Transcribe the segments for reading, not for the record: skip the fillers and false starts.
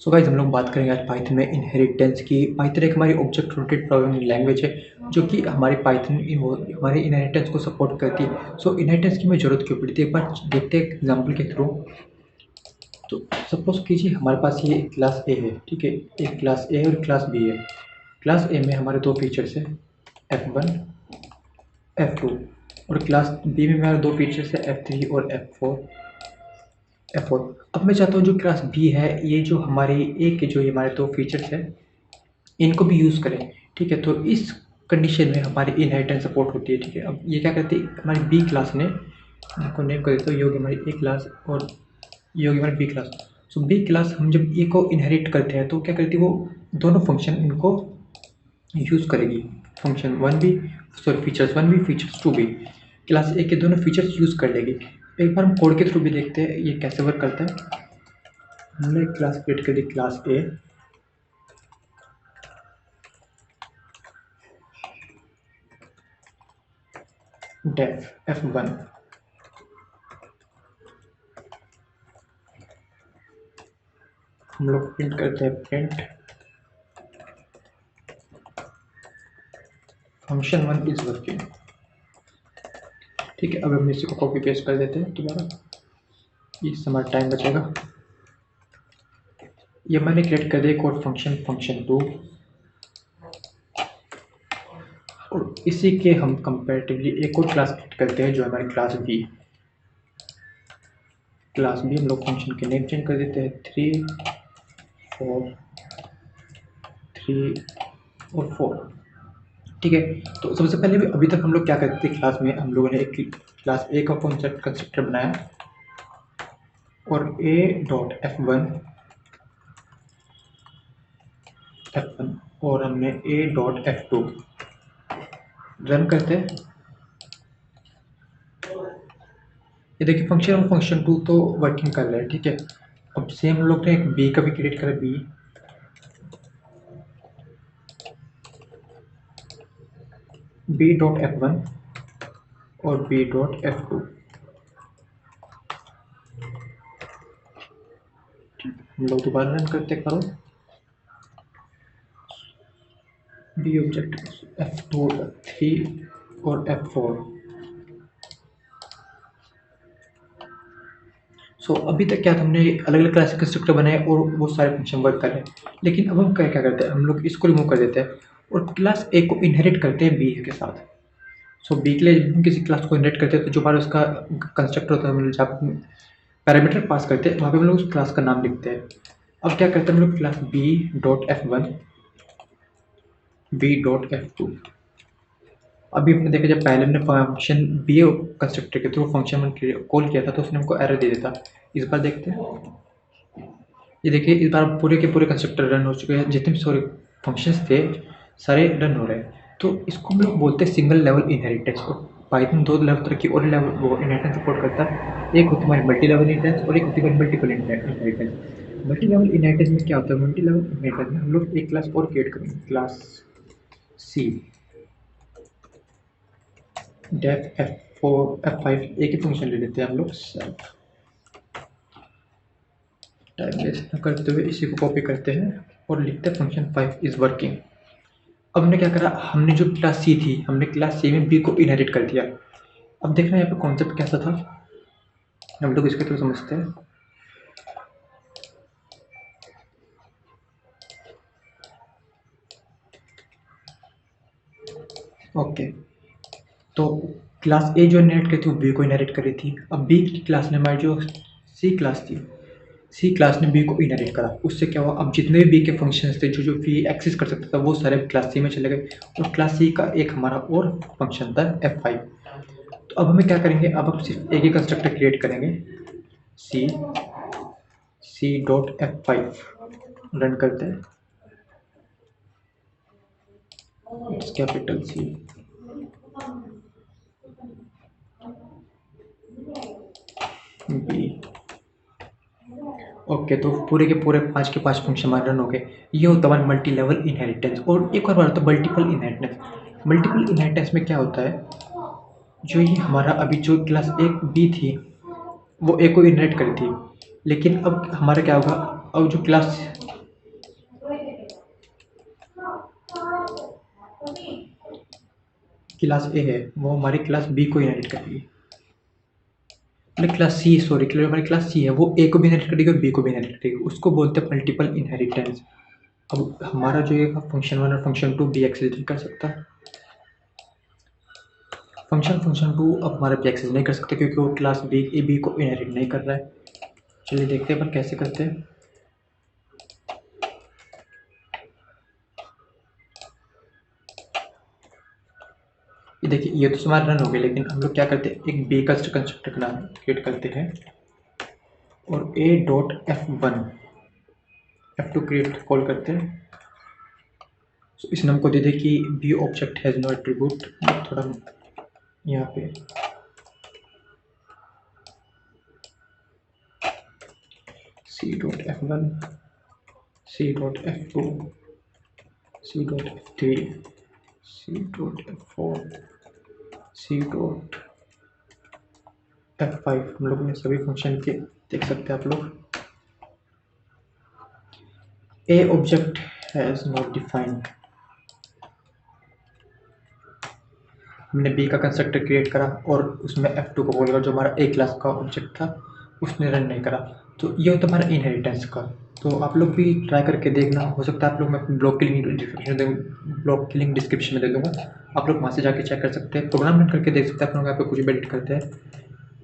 So guys हम लोग बात करेंगे आज पाइथन में इनहेरिटेंस की। पाइथन एक हमारी ऑब्जेक्ट ओरिएंटेड प्रोग्रामिंग लैंग्वेज है जो कि हमारी पाइथन हमारे इनहेरिटेंस को सपोर्ट करती है। सो इनहेरिटेंस की हमें ज़रूरत क्यों पड़ती है, एक बार देखते हैं एग्जाम्पल के थ्रू। तो सपोज कीजिए हमारे पास ये क्लास ए है, ठीक है। एक क्लास ए और क्लास बी है। क्लास ए में हमारे दो फीचर्स है, F1 F2, और क्लास बी में हमारे दो फीचर्स है, F3 और F4। अब मैं चाहता हूँ जो क्लास बी है, ये जो हमारी ए के जो ये हमारे दो फीचर्स है इनको भी यूज़ करें, ठीक है। तो इस कंडीशन में हमारी इनहेरिटेंस सपोर्ट होती है, ठीक है। अब ये क्या करती है, हमारी बी क्लास ने, इनको नेम कर देते हो, ये होगी हमारी ए क्लास और ये होगी हमारी बी क्लास। सो बी क्लास हम जब ए को इनहेरिट करते हैं तो क्या करती है, वो दोनों फंक्शन इनको यूज़ करेगी। फंक्शन वन भी, सॉरी फीचर्स वन भी, फीचर्स टू भी, क्लास ए के दोनों फीचर्स यूज़ कर लेगी। एक बार हम कोड के थ्रू भी देखते हैं ये कैसे वर्क करता है। हमने क्लास क्रिएट कर दी, क्लास ए, डेफ F1, हम लोग प्रिंट करते हैं print function one is working, ठीक है। अब हम इसी को कॉपी पेस्ट कर देते हैं दोबारा, इससे हमारा टाइम बचेगा। ये मैंने क्रिएट कर दिया कोड फंक्शन टू, और इसी के हम कंपैरेटिवली एक और क्लास क्रिएट करते हैं जो हमारी क्लास बी। हम लोग फंक्शन के नेम चेंज कर देते हैं, 3 4 3 और 4, ठीक है। तो सबसे पहले भी अभी तक हम लोग क्या करते थे, क्लास में हम लोगों ने एक क्लास ए का कॉन्सेप्ट कंस्ट्रक्टर बनाया और a डॉट F1 और हमने a डॉट F2 रन करते हैं। ये देखिए फंक्शन टू तो वर्किंग कर रहा है, ठीक है। अब सेम हम लोग ने एक बी का भी क्रिएट करा, बी डॉट F1 और बी डॉट F2, हम लोग दोबारा रन करते करो। बी ऑब्जेक्ट F2 F3 और F4। सो अभी तक क्या हमने अलग अलग क्लास के कंस्ट्रक्टर बनाए और वो सारे फंक्शन वर्क कर रहे हैं। लेकिन अब हम क्या क्या करते हैं, हम लोग इसको रिमूव कर देते हैं और क्लास ए को इनहेरिट करते हैं बी के साथ। सो बी के लिए जब हम किसी क्लास को इनहेरिट करते हैं तो जो हमारा उसका कंस्ट्रक्टर होता है, मतलब जहाँ पैरामीटर पास करते हैं वहाँ पे हम लोग उस क्लास का नाम लिखते हैं। अब क्या करते हैं हम लोग, class b dot F1 b dot F2। अभी हमने देखा जब पहले हमने फंक्शन बी कंस्ट्रक्टर के थ्रू फंक्शन कॉल किया था तो उसने हमको एरर दे देता। इस बार देखते हैं, ये देखिए इस बार पूरे के पूरे कंस्ट्रक्टर रन हो चुके हैं, जितने भी सॉरी फंक्शंस थे सारे रन हो रहे हैं। तो इसको हम लोग बोलते हैं सिंगल लेवल इनहेरिटेंस को। पाइथन दो लेवल तरह की और लेवल वो इनहेरिटेंस सपोर्ट करता है, एक होती है हमारी मल्टी लेवल इनहेरिटेंस और एक होती है हमारी multiple inheritance. Multi level inheritance में क्या होता है, मल्टी लेवल इनहेरिटेंस में हम लोग एक क्लास और क्रिएट करेंगे, class C def F4 F5, एक ही फंक्शन ले लेते हैं हम लोग। सेल्फ टाइम वेस्ट न करते हुए इसी को कॉपी करते हैं और लिखते हैं फंक्शन 5 इज वर्किंग। अब हमने क्या करा, हमने जो क्लास सी थी हमने क्लास सी में बी को इनहेरिट कर दिया। अब देखना यहाँ पे कॉन्सेप्ट कैसा था, हम लोग इसके थ्रू समझते हैं। ओके, तो क्लास ए जो इनहेरिट करी थी वो बी को इनहेरिट करी थी। अब बी की क्लास ने हमारी जो सी क्लास थी, सी क्लास ने बी को इनहेरिट करा। उससे क्या हुआ, अब जितने भी बी के फंक्शंस थे जो जो बी एक्सेस कर सकता था वो सारे क्लास सी में चले गए और क्लास सी का एक हमारा और फंक्शन था F5। तो अब हमें क्या करेंगे, अब हम सिर्फ एक ही कंस्ट्रक्टर क्रिएट करेंगे, सी डॉट F5 रन करते हैं, it's capital c b. Okay, तो पूरे के पूरे 5 के 5 फंक्शन हमारे रन हो गए। ये होता है मल्टी लेवल इनहेरिटेंस। और एक और बार होता है मल्टीपल इनहेरिटेंस। मल्टीपल इनहेरिटेंस में क्या होता है, जो ये हमारा अभी जो क्लास एक बी थी वो ए को इनहेरिट करी थी, लेकिन अब हमारा क्या होगा, अब जो क्लास क्लास ए है वो हमारी क्लास बी को इनहेरिट करेगी, मतलब क्लास सी, सॉरी हमारी क्लास सी है वो ए को भी इनहेरिट करेगी और बी को भी इनहेरिट करेगी, उसको बोलते हैं मल्टीपल इनहेरिटेंस। अब हमारा जो ये फंक्शन 1 और फंक्शन 2 भी एक्सेस नहीं कर सकता, फंक्शन 2 अब हमारा भी एक्सेस नहीं कर सकता क्योंकि वो क्लास बी ए बी को इनहेरिट नहीं कर रहा है। चलिए देखते हैं अपन कैसे करते हैं। ये देखिए ये तो हमारा रन हो गया, लेकिन हम लोग क्या करते हैं एक बी का कंस्ट्रक्टर क्रिएट करते हैं और a dot f2 create call करते हैं। तो इसने हमको दे दे कि b object has no attribute, थोड़ा यहाँ पे c dot f1, c dot f2, c dot f3, c dot f4, c dot f5। हम लोग ने सभी फंक्शन के देख सकते हैं आप लोग। a object has not defined, हमने बी का कंस्ट्रक्टर क्रिएट करा और उसमें f2 को बोलेगा जो हमारा ए क्लास का ऑब्जेक्ट था उसने रन नहीं करा। तो ये होता है हमारा इनहेरिटेंस का। तो आप लोग भी ट्राई करके देखना, हो सकता है आप लोग मैं ब्लॉक की लिंक डिस्क्रिप्शन में दे दूँगा, आप लोग वहाँ से जाके चेक कर सकते हैं, प्रोग्राम रन करके देख सकते हैं। आप लोग यहाँ पे कुछ भी एडिट करते हैं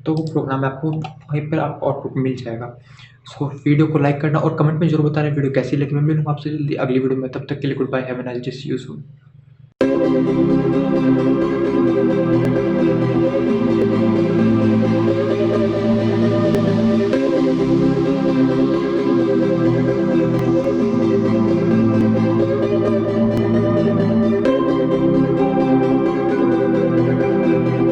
तो वो प्रोग्राम आपको वहीं पर आप आउटपुट मिल जाएगा। सो वीडियो को लाइक करना और कमेंट में जरूर बताना वीडियो कैसी लगी। मैं मिलूँगा आपसे जल्दी अगली वीडियो में, तब तक के लिए good bye, have a nice day, see you soon.